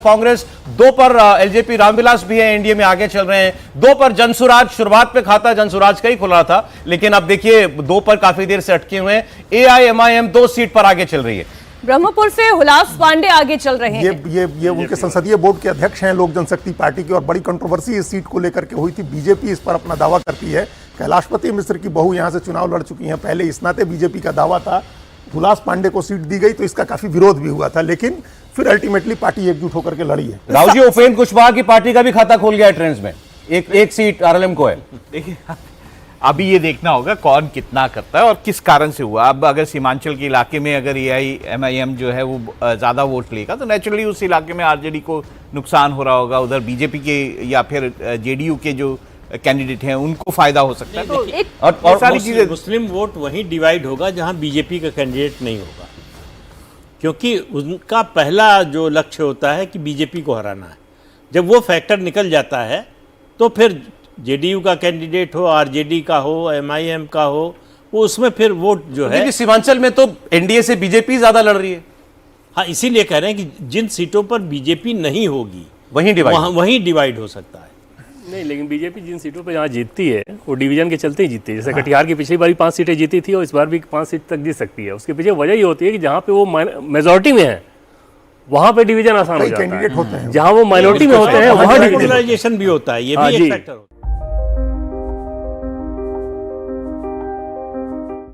कांग्रेस 2 पर एलजेपी रामविलास भी है, एनडीए में आगे चल रहे हैं। 2 पर जनसुराज, शुरुआत पे खाता जनसुराज का ही खुला था, लेकिन अब देखिए 2 पर काफी देर से अटके हुए हैं। एआईएमआईएम 2 सीट पर आगे चल रही है। ब्रह्मपुर से हुलास पांडे आगे चल रहे हैं। ये उनके संसदीय बोर्ड के अध्यक्ष हैं लोक जनशक्ति पार्टी के, और बड़ी कंट्रोवर्सी इस सीट को लेकर के हुई थी। बीजेपी इस पर अपना दावा करती है। कैलाशपति मिश्र की बहू यहां से चुनाव लड़ चुकी हैं पहले, इस नाते बीजेपी का दावा था। हुलास पांडे को सीट दी गई तो इसका काफी विरोध भी हुआ था, लेकिन फिर अल्टीमेटली पार्टी एकजुट होकर के लड़ी है। राहुल जी, उपेंद्र कुशवाहा की पार्टी का भी खाता खुल गया है ट्रेंड्स में, एक सीट आरएलएम को है। देखिए, अभी ये देखना होगा कौन कितना करता है और किस कारण से हुआ। अब अगर सीमांचल के इलाके में अगर एआईएमआईएम जो है वो ज़्यादा वोट लेगा तो नेचुरली उस इलाके में आरजेडी को नुकसान हो रहा होगा। उधर बीजेपी के या फिर जेडीयू के जो कैंडिडेट हैं उनको फायदा हो सकता है। तो और सारी चीजें, मुस्लिम वोट वहीं डिवाइड होगा जहां बीजेपी का कैंडिडेट नहीं होगा, क्योंकि उनका पहला जो लक्ष्य होता है कि बीजेपी को हराना है। जब वो फैक्टर निकल जाता है तो फिर जेडीयू का कैंडिडेट हो, आरजेडी का हो, एमआईएम का हो, वो उसमें फिर वोट जो है। सीमांचल में तो एनडीए से बीजेपी ज्यादा लड़ रही है। हाँ, इसीलिए कह रहे हैं कि जिन सीटों पर बीजेपी नहीं होगी वहीं डिवाइड हो सकता है। नहीं, लेकिन बीजेपी जिन सीटों पर यहाँ जीतती है वो डिवीजन के चलते ही जीतती है। जैसे कटिहार की पिछली बार 5 सीटें जीती थी और इस बार भी 5 सीट तक जीत सकती है। उसके पीछे वजह ये होती है कि जहाँ पे वो मेजॉरिटी में है वहाँ पे डिवीजन आसान हो जाता है, जहाँ वो माइनॉरिटी में होते हैं वहाँ डिवीजन भी होता है। ये भी एक फैक्टर होता है।